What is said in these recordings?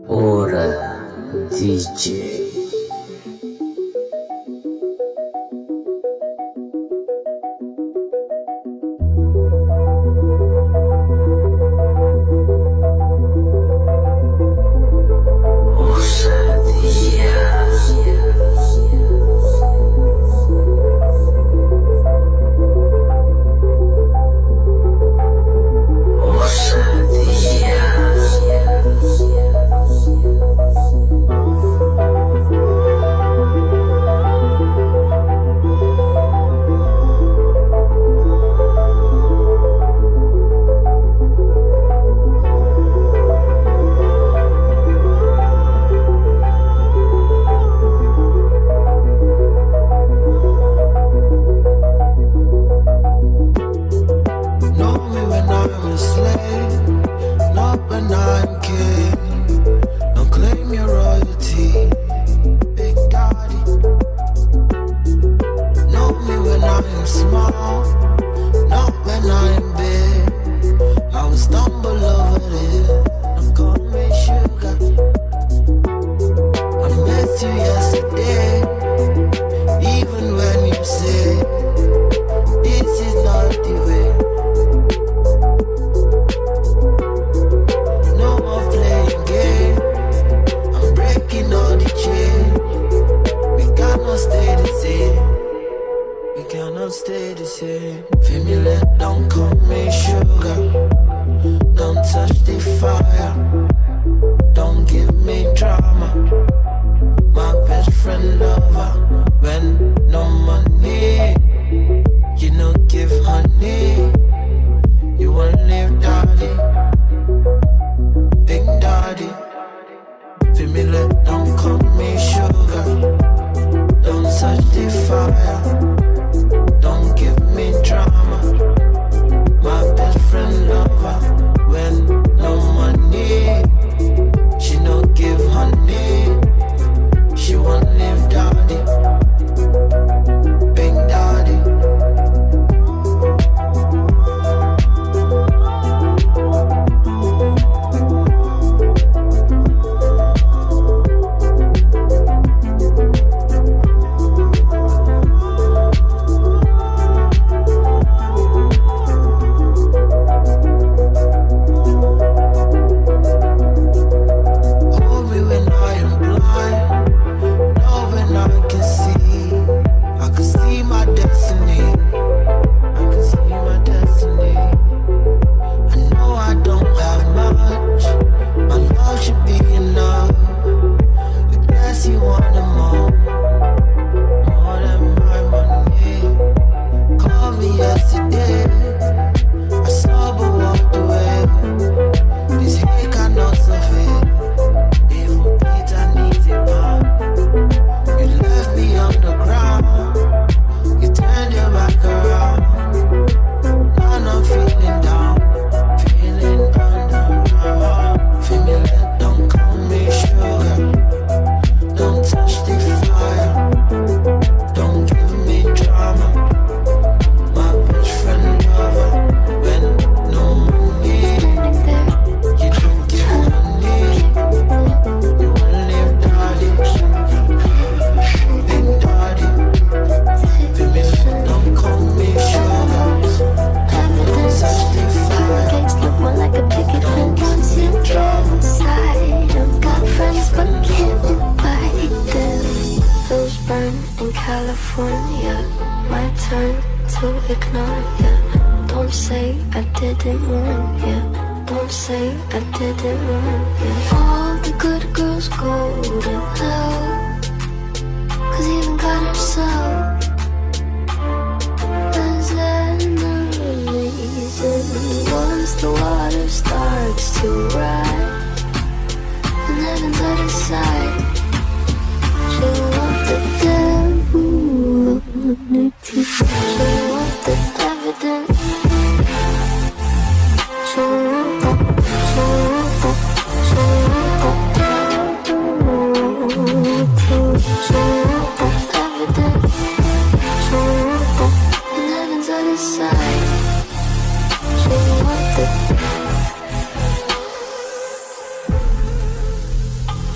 Ora DJ.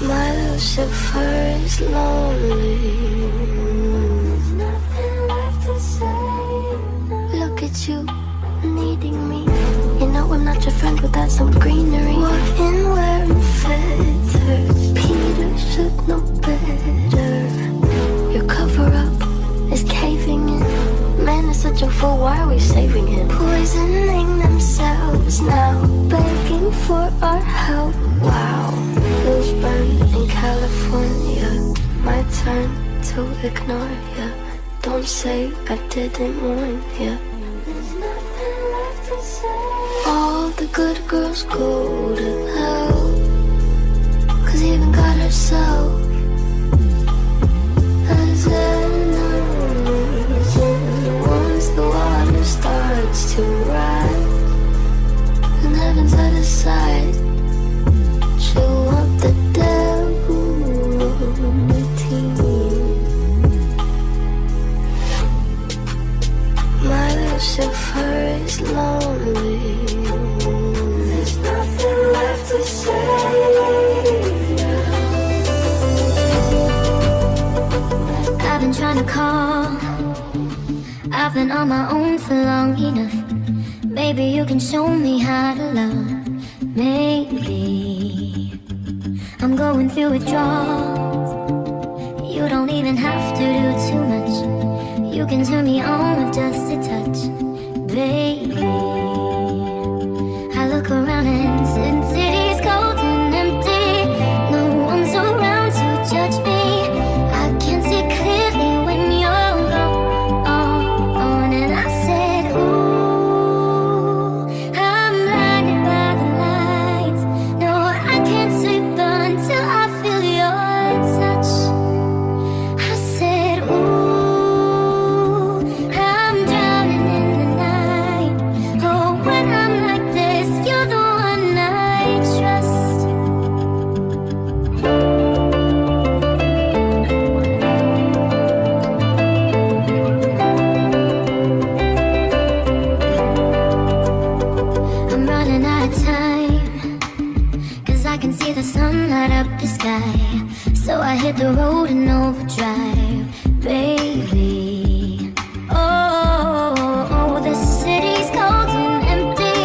My Lucifer is lonely. There's nothing left to say. Look at you, needing me. You know I'm not your friend without some greenery. Walking wearing feathers. Peter should know better. Your cover-up is caving in. Man is such a fool, why are we saving him? Poisoning themselves now, begging for our help. Wow, hills burn in California. My turn to ignore ya. Don't say I didn't warn ya. There's nothing left to say. All the good girls go to hell, 'cause even God herself has enemies. And once the water starts to rise and heaven's at his side, she'll want the devil on the team. My Lucifer is lonely. There's nothing left to say. I've been trying to call. I've been on my own for long enough. Maybe you can show me how to love. Maybe I'm going through withdrawals. You don't even have to do too much. You can turn me on with just a touch, baby. I look around and city's cold and empty. No one's around to judge me. I can't see clearly when you're gone. And I said, ooh, I'm blinded by the lights. No, I can't sleep until I feel your touch. I said, ooh, I'm drowning in the night. Oh, when I'm like this, you're the one I trust. I'm running out of time, 'cause I can see the sun light up the sky. So I hit the road in overdrive, baby. Oh, the city's cold and empty.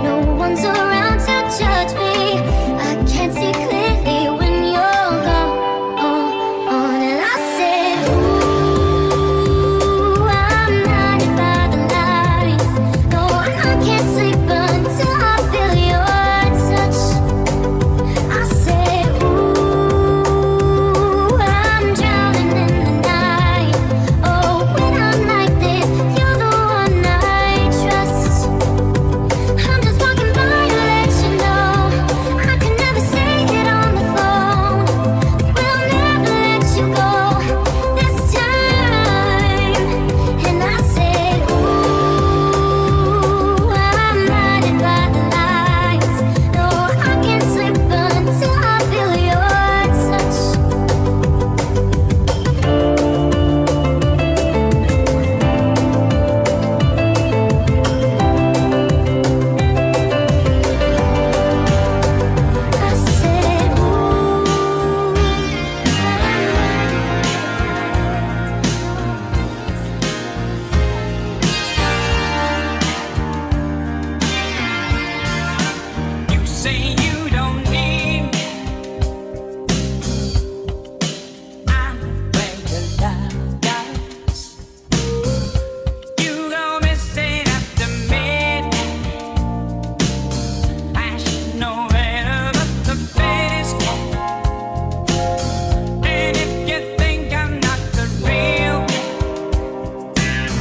No one's around to judge me. I can't see clearly when you're gone. And I said, ooh, I'm blinded by the lights. No, I can't sleep until I feel your touch. I said, ooh, I'm drowning in the night. Oh, when I'm like this, you're the one I trust. I'm just walking by to let you know I could never say it on the phone. We'll never let you go this time. And I said, ooh, I'm blinded by the lights. No, I can't sleep until I feel your touch. I said, You say you don't need me. I'm where your love goes. You go missing after midnight. I should know better, but the fate is cold. And if you think I'm not the real one,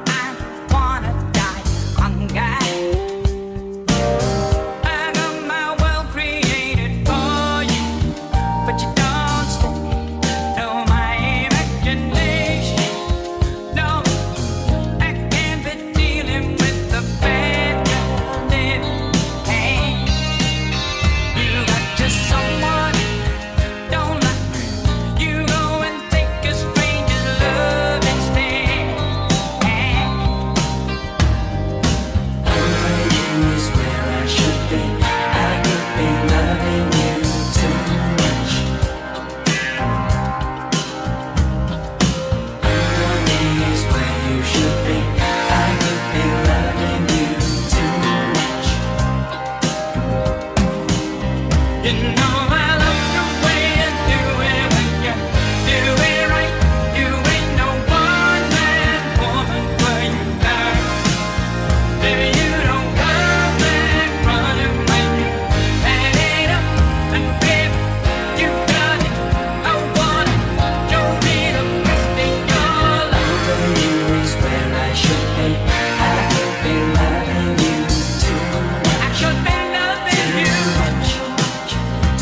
I wanna die of hunger. I got my You know I love the way you do it when you do it right. You ain't no one-man woman, but you are. Baby, you don't come back running when you had it up. And baby, you got it. I want it. Show me the best in your life. Loving you is where I should be. I could be loving you too I should be loving you. much.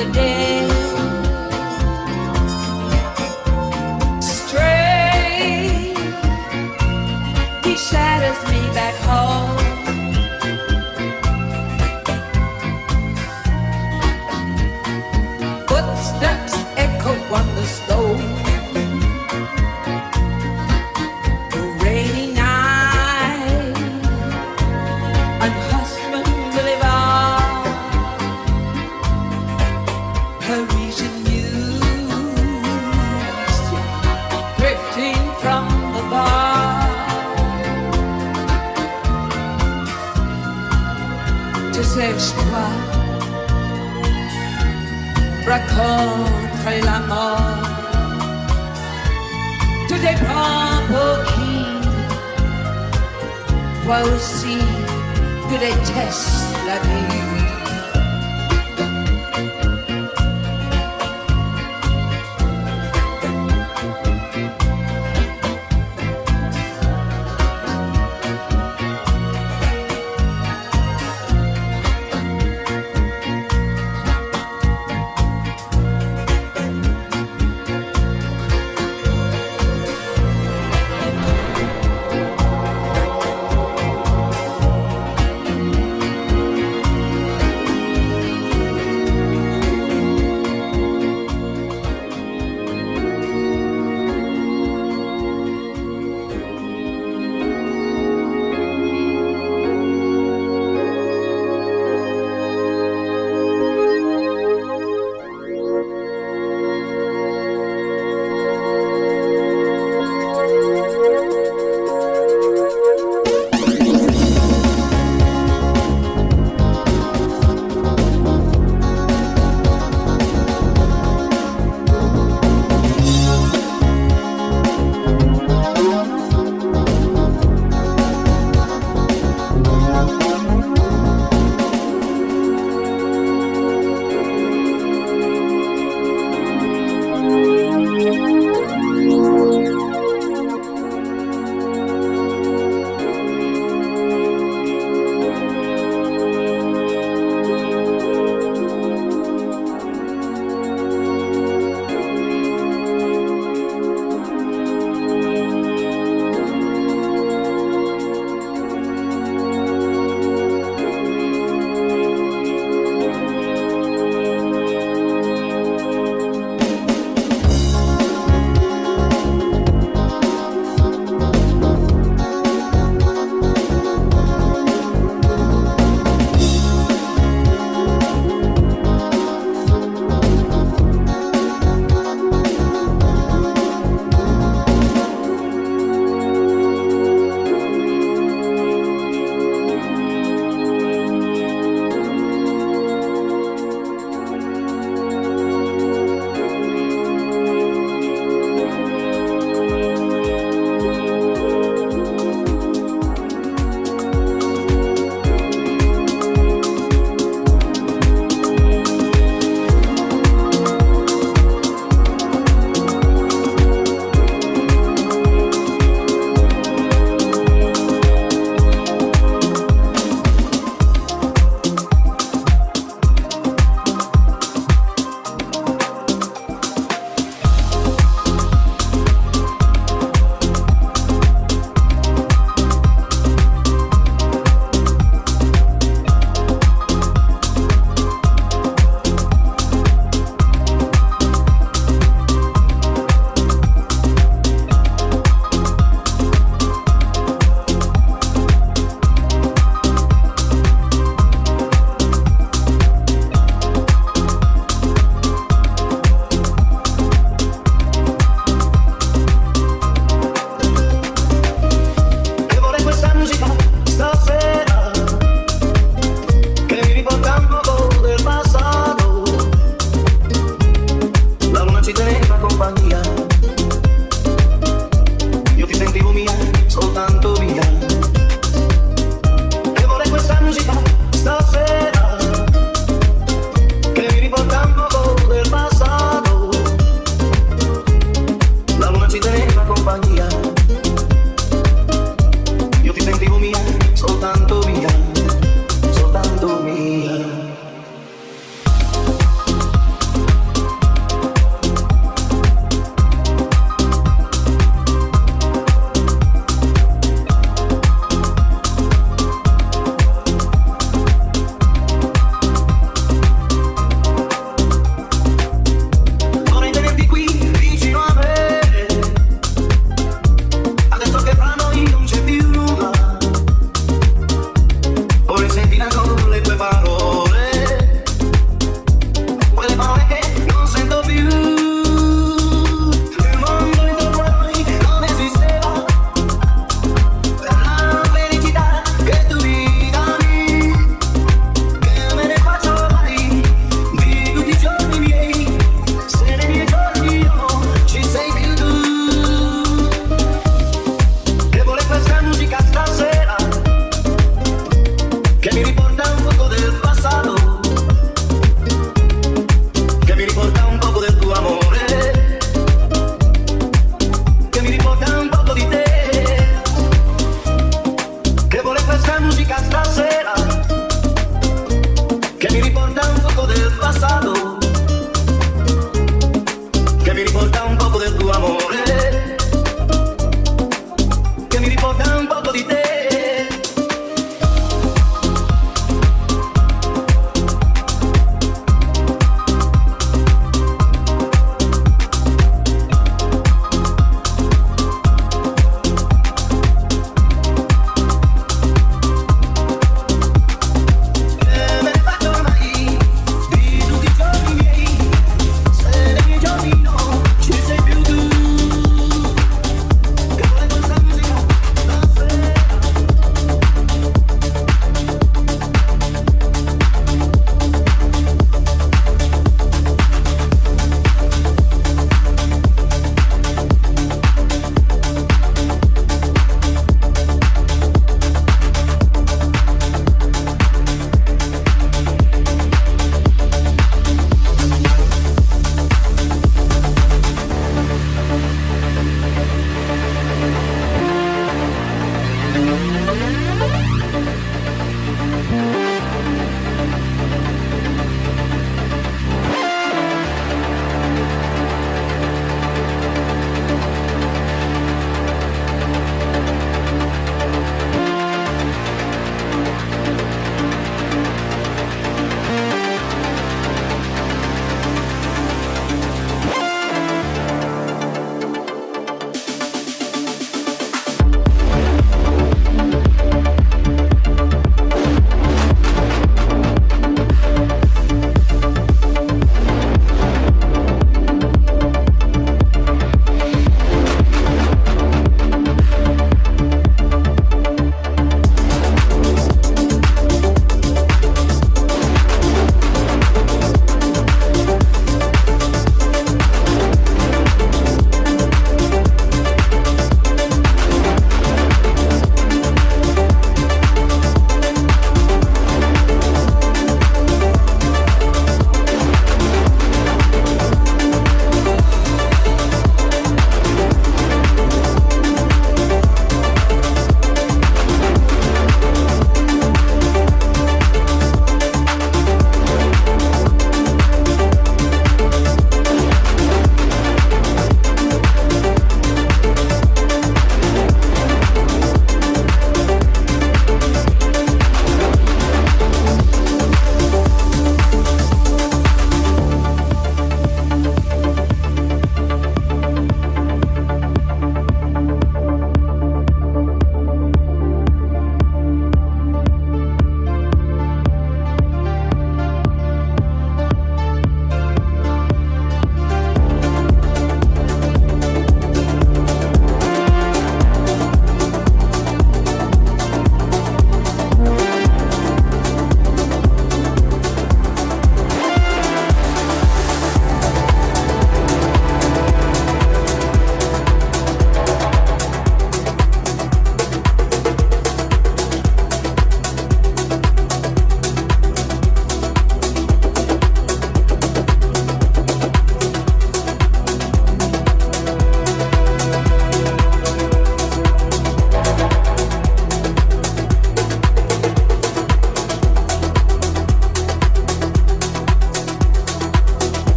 the day. Stray, he shadows me back home. Footsteps echo on the stone. A rainy night on Husband Boulevard, Parisian news drifting from the bar. Tu sais, je crois, raconter la mort. Tout dépend pour qui. Toi aussi, tu détestes la vie.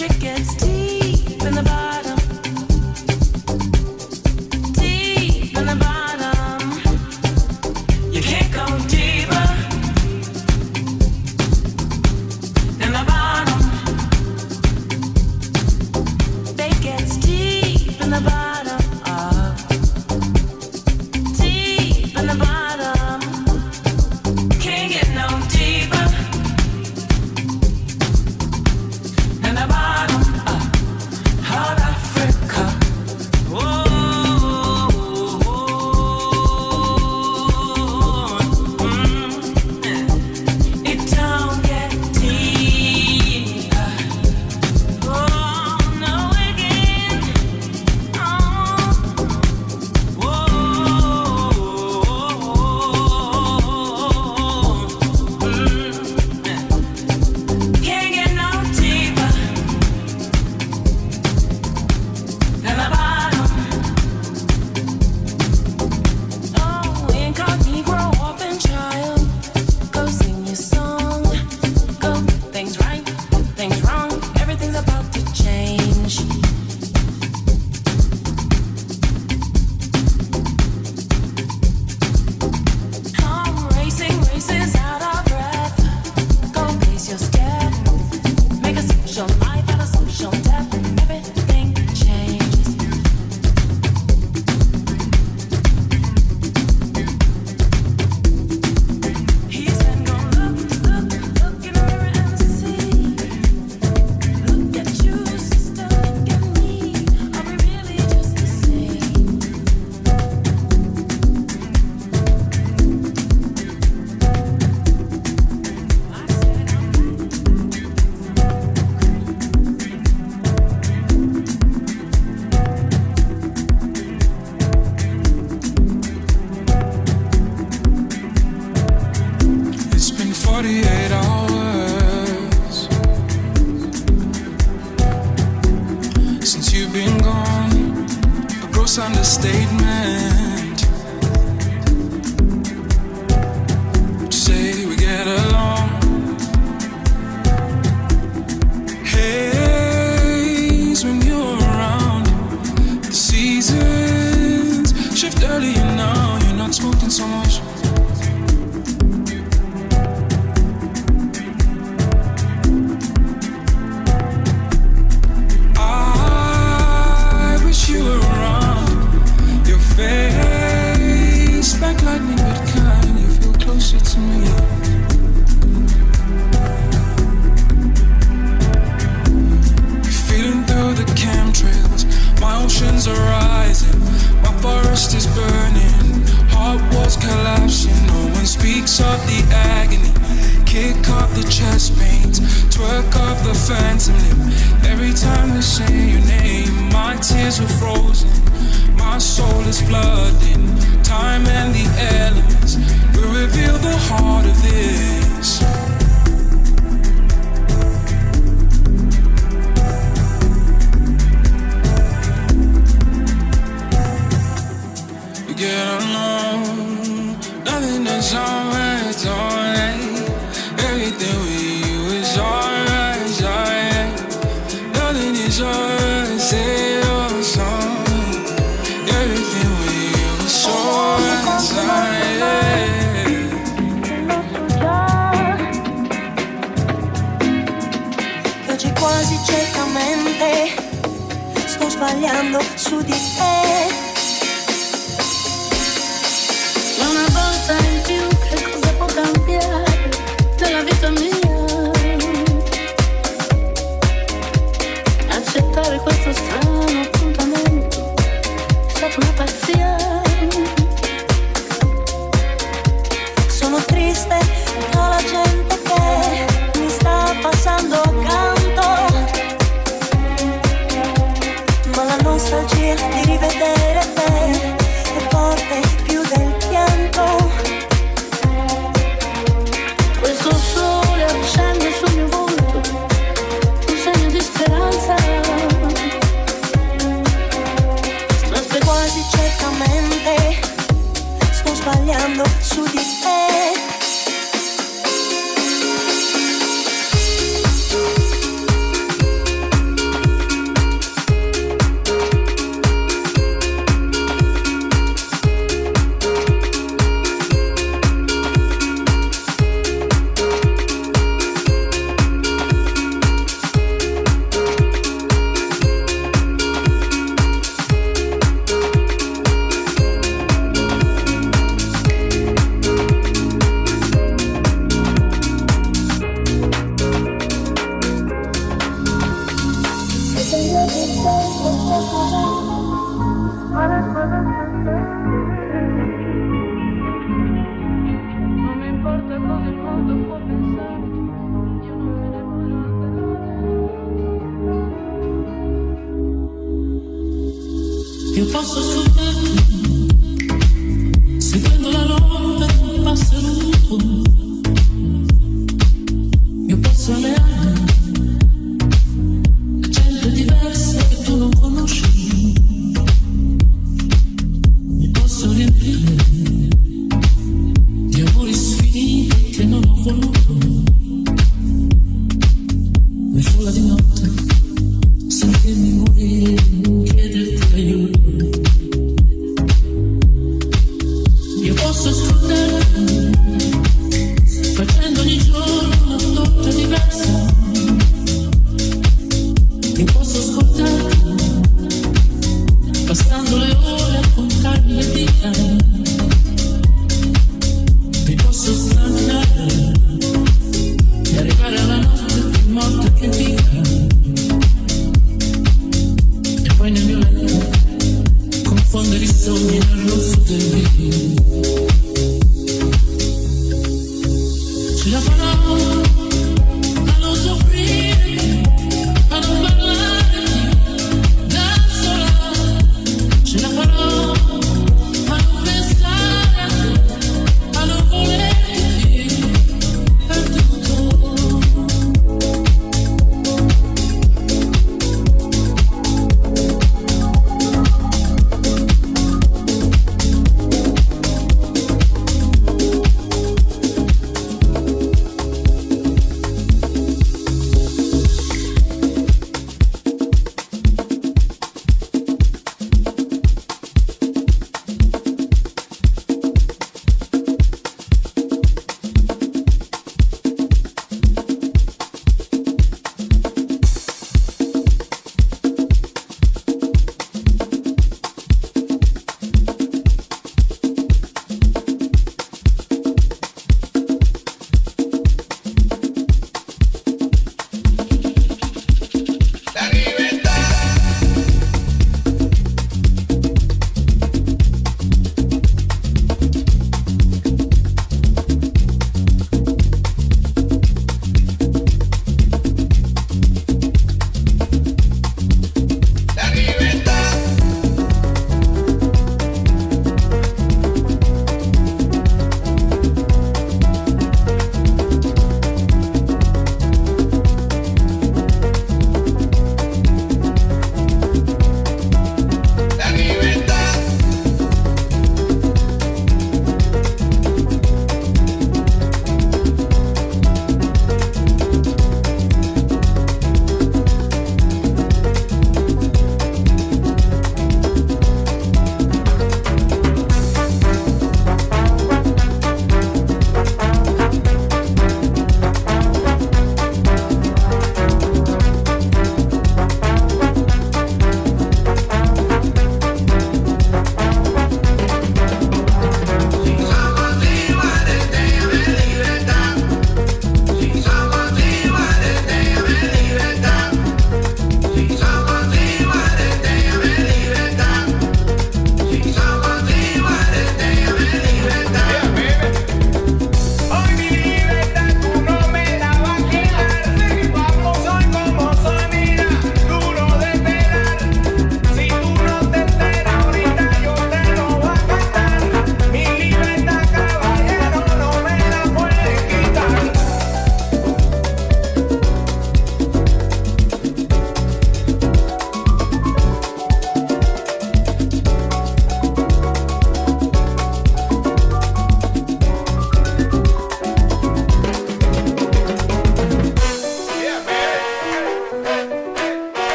shit gets deep in the bottom. Deep in the bottom. You can't go deeper in the bottom. They gets deep in the bottom. Deep in the bottom. Can't get no deeper in the bottom of Africa. It don't get deeper. No again. Can't get no deeper than the bottom. Oh, incognito, orphan child. Go sing your song. Go, things right, things wrong. Everything's about to change. Racing, races out of breath. Go pace your step. Make a social life out of social death. Everything changes. He said, go look in the mirror and see. Look at you, sister, look at me. Are we really just the same? I said, It's been 48 hours since you've been gone. A gross understatement to say we get along. Haze when you're around. The seasons shift earlier now. You're not smoking so much. I wish you were around. Your face like lightning, but kind. You feel closer to me. Feeling through the chemtrails. My oceans are rising. My forest is burning. Heart walls collapsing. No one speaks of the agony. Kick off the chest pains. Twerk off the phantom limb. Every time they say your name, my tears are frozen. My soul is flooding. Time and the elements will reveal the heart of this. You get along, nothing is always alright. Everything with you is alright, it's alright. Nothing is alright, say your song. Everything with you is alright, it's alright. Che oggi quasi ciecamente sto sbagliando su di te. Ma una volta in più che cosa può cambiare nella vita mia? Accettare questo strano appuntamento è stata una pazzia. Sono triste tra la gente che mi sta passando accanto, ma la nostalgia di rivedere te è forte più del pianto. Questo sole Non mi importa cosa il mondo può pensare, io non me ne voglio andare. Io posso sfruttarti, seguendo la rotta di un passeruto. Io posso allearmi a gente diversa che tu non conosci. Mi posso riempire di amori sfiniti che non ho voluto. E sola di notte sentirmi morire, chiederti aiuto. Io posso sfruttarti facendo ogni giorno una condotta diversa. Io posso ascoltarti passando le ore a contarmi le dita. Mi posso stancare e arrivare alla notte più morta che viva. E poi nel mio letto confondere i sogni nel rosso del vino. Ce la farò a non soffrire, a non parlarti da sola. Ce la farò a non pensare a te, a non volerti perduto.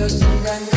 순간